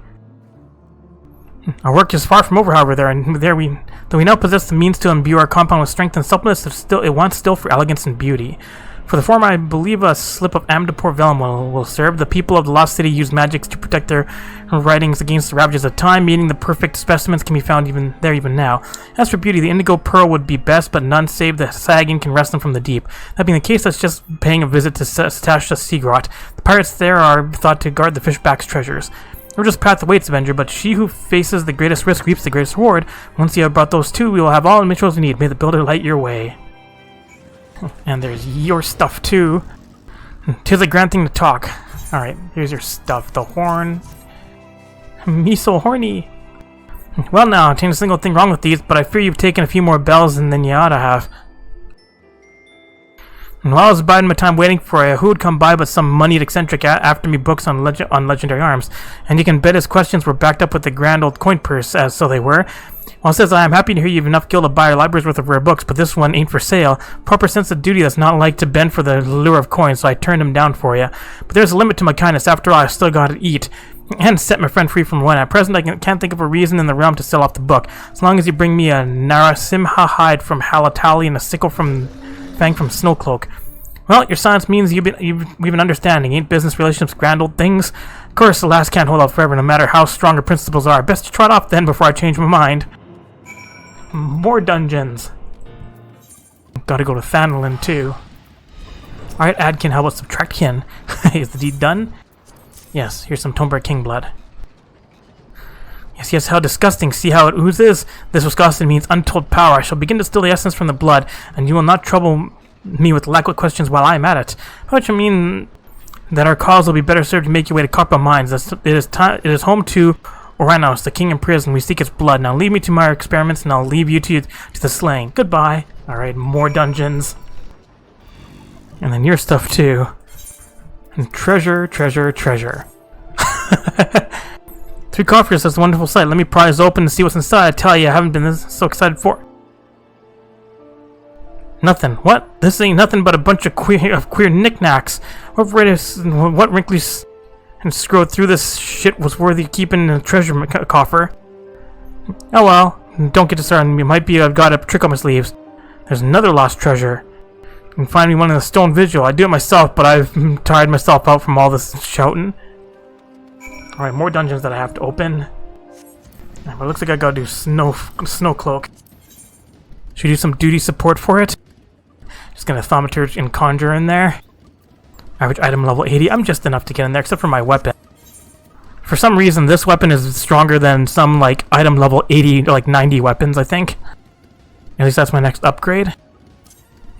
Our work is far from over, however, though we now possess the means to imbue our compound with strength and suppleness, it wants still for elegance and beauty. For the former, I believe a slip of Amdapor vellum will serve. The people of the Lost City use magics to protect their writings against the ravages of time, meaning the perfect specimens can be found even now. As for beauty, the indigo pearl would be best, but none save the Sagan can wrest them from the deep. That being the case, that's just paying a visit to Stasha Seagrot. The pirates there are thought to guard the fishback's treasures. Or just path awaits, Avenger, but she who faces the greatest risk reaps the greatest reward. Once you have brought those two, we will have all the materials we need. May the Builder light your way. And there's your stuff, too. 'Tis a grand thing to talk. Alright, here's your stuff. The horn. Me so horny. Well now, ain't a single thing wrong with these, but I fear you've taken a few more bells than you ought to have. And while I was biding my time waiting for you, who would come by but some moneyed eccentric after me books on legendary arms? And you can bet his questions were backed up with the grand old coin purse, as so they were. Well, it says, I am happy to hear you've enough gil to buy your library's worth of rare books, but this one ain't for sale. Proper sense of duty that's not like to bend for the lure of coins, so I turned him down for you. But there's a limit to my kindness. After all, I still gotta eat. And set my friend free from one. At present, I can't think of a reason in the realm to sell off the book. As long as you bring me a Narasimha hide from Halatali and a sickle from Fang from Snowcloak. Well, your silence means we've an understanding. Ain't business relationships grand old things? Of course, the last can't hold out forever, no matter how strong our principles are. Best to trot off then before I change my mind. More dungeons. Gotta go to Thanalin, too. Alright, add kin, how about subtract kin? Is the deed done? Yes, here's some Tomber King blood. Yes, how disgusting. See how it oozes? This viscosity means untold power. I shall begin to distill the essence from the blood, and you will not trouble me with lack of questions while I am at it. Which I mean that our cause will be better served to make your way to Karpa Mines. It is home to Oranos, the king in prison. We seek his blood. Now leave me to my experiments, and I'll leave you to the slaying. Goodbye. Alright, more dungeons. And then your stuff, too. And treasure. 3 coffers, that's a wonderful sight. Let me pry this open and see what's inside. I tell you, I haven't been so excited for... Nothing. What? This ain't nothing but a bunch of queer knickknacks. What wrinkly and screwed through this shit was worthy of keeping in a treasure coffer? Oh well, don't get disheartened. It might be I've got a trick on my sleeves. There's another lost treasure. You can find me one in the stone vigil. I do it myself, but I've tired myself out from all this shouting. Alright, more dungeons that I have to open. But it looks like I gotta do Snowcloak. Should we do some duty support for it? Just gonna Thaumaturge and Conjure in there. Average item level 80. I'm just enough to get in there, except for my weapon. For some reason, this weapon is stronger than some, like, item level 80, like 90 weapons, I think. At least that's my next upgrade.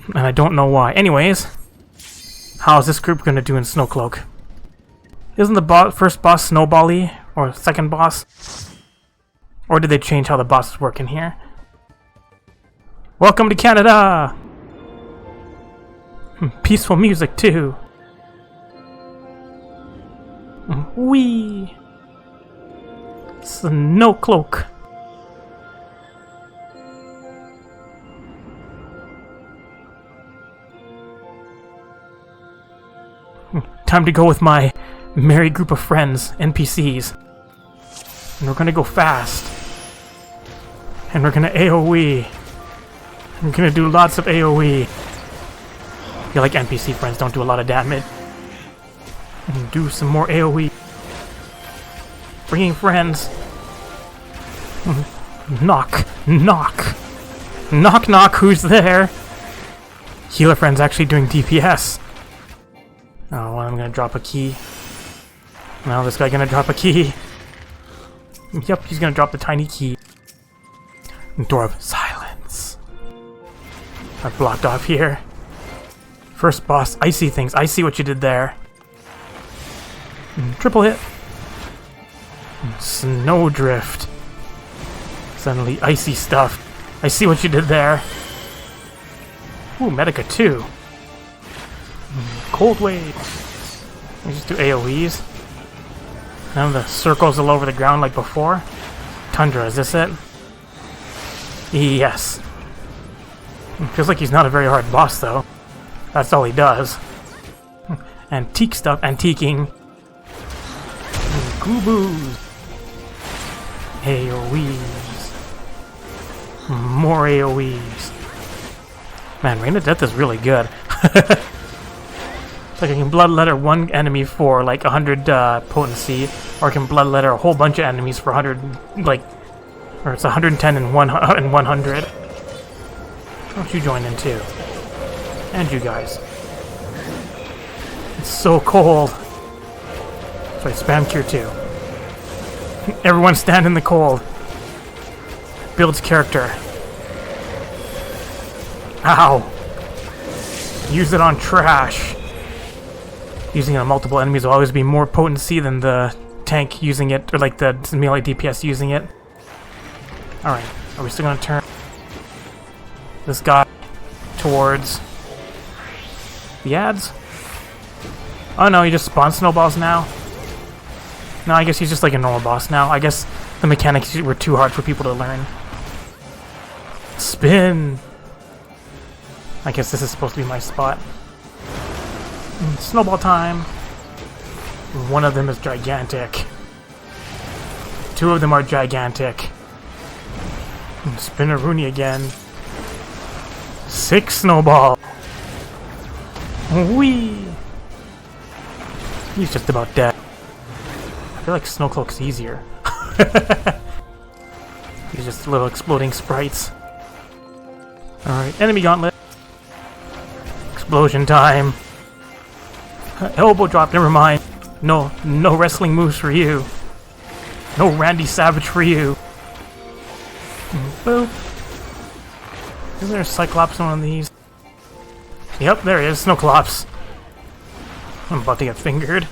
And I don't know why. Anyways, how is this group gonna do in Snowcloak? Isn't the first boss Snowball-y? Or second boss? Or did they change how the bosses work in here? Welcome to Canada! Peaceful music, too. Wee! Snowcloak. Time to go with my merry group of friends, NPCs. And we're gonna go fast. And we're gonna AoE. We're gonna do lots of AoE. You're like NPC friends, don't do a lot of damage. And do some more AoE. Bringing friends. Knock. Knock. Knock knock, who's there? Healer friend's actually doing DPS. Oh, well, I'm gonna drop a key. Now this guy gonna drop a key. Yep, he's gonna drop the tiny key. Door of silence. I blocked off here. First boss, I see things. I see what you did there. Triple hit. Snowdrift. Suddenly icy stuff. I see what you did there. Ooh, Medica 2. Cold wave. We just do AoEs. And the circles all over the ground like before. Tundra, is this it? Yes. Feels like he's not a very hard boss though. That's all he does. Antique stuff, antiquing. Kuboos. AoEs. More AoEs. Man, Rain of Death is really good. Like I can bloodletter one enemy for like 100 potency, or I can bloodletter a whole bunch of enemies for 100, like, or it's 110 and 100. Why don't you join in too? And you guys. It's so cold. So I spam cure 2. Everyone stand in the cold. Builds character. Ow! Use it on trash. Using it on multiple enemies will always be more potency than the tank using it, or like the melee DPS using it. Alright, are we still gonna turn this guy towards the ads? Oh no, he just spawns snowballs now. No, I guess he's just like a normal boss now. I guess the mechanics were too hard for people to learn. Spin! I guess this is supposed to be my spot. Snowball time! One of them is gigantic. Two of them are gigantic. Spinneroonie again. 6 snowball! Whee! He's just about dead. I feel like Snowcloak's easier. He's just little exploding sprites. Alright, enemy gauntlet. Explosion time. Elbow drop, never mind. No wrestling moves for you. No Randy Savage for you. Boop. Isn't there a Cyclops on one of these? Yep, there is, Snowclops. I'm about to get fingered.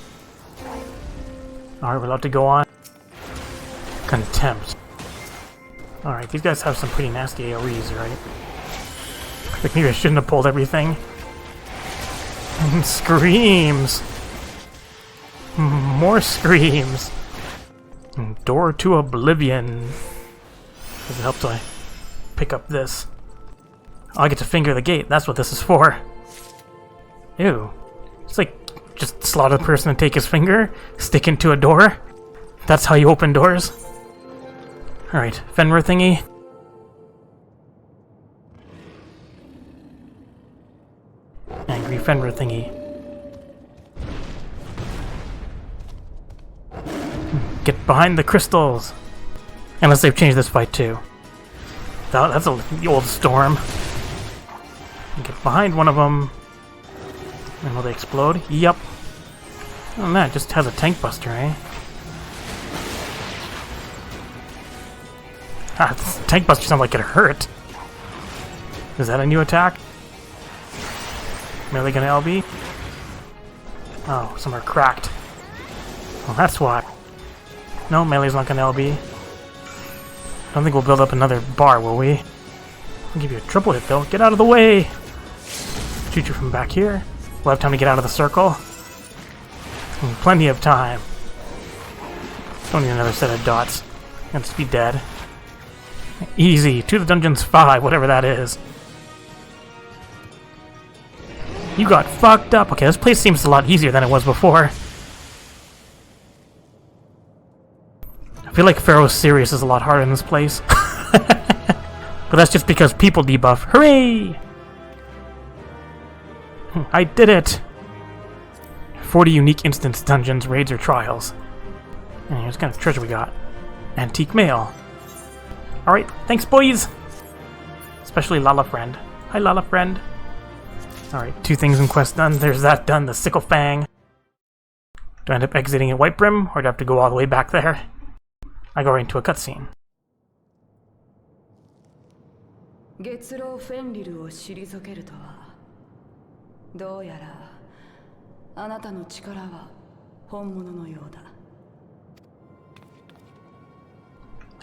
Alright, we're allowed to go on. Contempt. Alright, these guys have some pretty nasty AoEs, right? Like maybe I shouldn't have pulled everything. Screams! More screams! Door to Oblivion. Does it help to pick up this? Oh, I get to finger the gate. That's what this is for. Ew. It's like just slaughter the person and take his finger, stick into a door. That's how you open doors. Alright, Fenrir thingy. Angry Fenrir thingy. Get behind the crystals! Unless they've changed this fight too. That's the old storm. Get behind one of them. And will they explode? Yup. Oh man, it just has a tank buster, eh? Ah, this tank buster sounds like it hurt. Is that a new attack? Melee gonna LB? Oh, some are cracked. Well, that's why. No, melee's not gonna LB. I don't think we'll build up another bar, will we? I'll give you a triple hit, though. Get out of the way! Shoot you from back here. We'll have time to get out of the circle. Plenty of time. Don't need another set of dots. Gonna just be dead. Easy. To the dungeons 5, whatever that is. You got fucked up. Okay, this place seems a lot easier than it was before. I feel like Pharaoh's Sirius is a lot harder in this place. But that's just because people debuff. Hooray! I did it! 40 unique instance dungeons, raids, or trials. And here's kind of treasure we got. Antique mail. Alright, thanks boys! Especially Lalafell. Hi Lalafell. Alright, 2 things in quest done. There's that done, the Sickle Fang. Do I end up exiting at White Brim, or do I have to go all the way back there? I go right into a cutscene. 月老フェンリルを退けるとは、どうやらあなたの力は本物のようだ。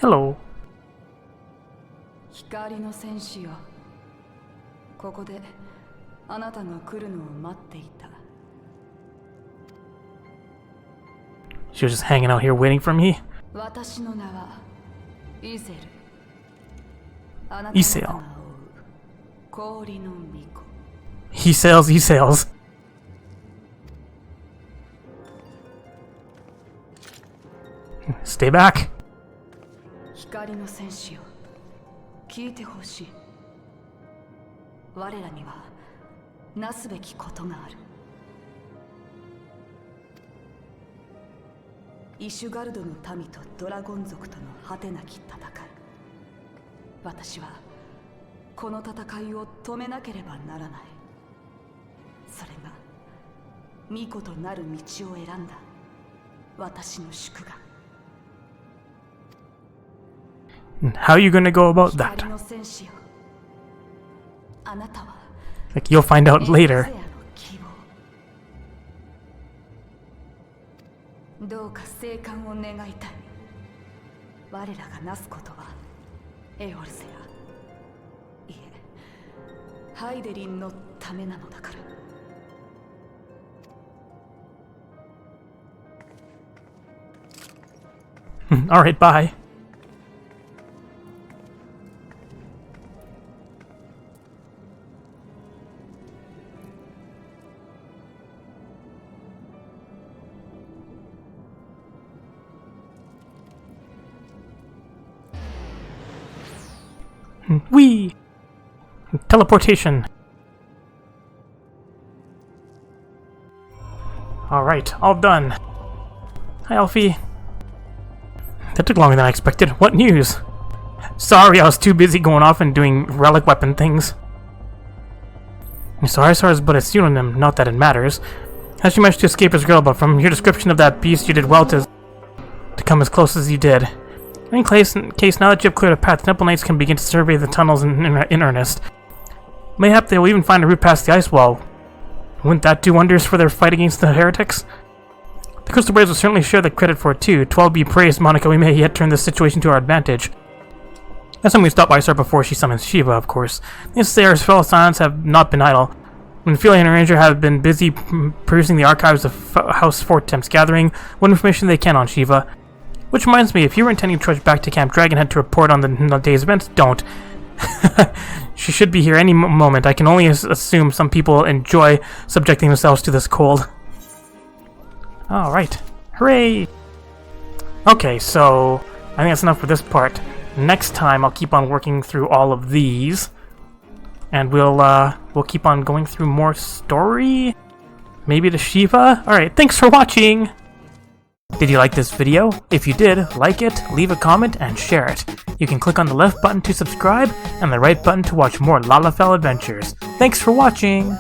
Hello. 光の戦士よ、ここであなたが来るのを待っていた。She was just hanging out here waiting for me. 私の名はイゼル。イセル。氷の巫女。He sails, he sails. Stay back. 光の戦士よ、聞いてほしい。我らにはなすべきことがある。イシュガルドの民とドラゴン族との果てなき戦い。私はこの戦いを止めなければならない。それが巫女となる道を選んだ私の宿願。How are you gonna go about that? 光の戦士よ、あなたは Like, you'll find out later. どうか生還を願いたい。我らがなすことはエオルセア、いえ、ハイデリンのためなのだから。Alright, bye. Whee! Teleportation. Alright, all done. Hi, Alfie. That took longer than I expected. What news? Sorry, I was too busy going off and doing relic weapon things. Sorry is but a pseudonym, not that it matters. How'd you manage to escape as girl, but from your description of that beast, you did well to come as close as you did. In case, now that you have cleared a path, the Temple Knights can begin to survey the tunnels in earnest. Mayhap they will even find a route past the ice wall. Wouldn't that do wonders for their fight against the heretics? The Crystal Braves will certainly share the credit for it too. 12 be praised, Monica, we may yet turn this situation to our advantage. That's when we stop by her before she summons Shiva, of course. Sarah's fellow silence have not been idle. When Ophelia and her ranger have been busy perusing the archives of House Fort Temp's gathering what information they can on Shiva. Which reminds me, if you were intending to trudge back to Camp Dragonhead to report on the day's events, don't. She should be here any moment. I can only assume some people enjoy subjecting themselves to this cold. Alright. Hooray! Okay, so I think that's enough for this part. Next time I'll keep on working through all of these. And we'll keep on going through more story? Maybe to Shiva? Alright, thanks for watching! Did you like this video? If you did, like it, leave a comment, and share it. You can click on the left button to subscribe, and the right button to watch more Lalafell adventures. Thanks for watching!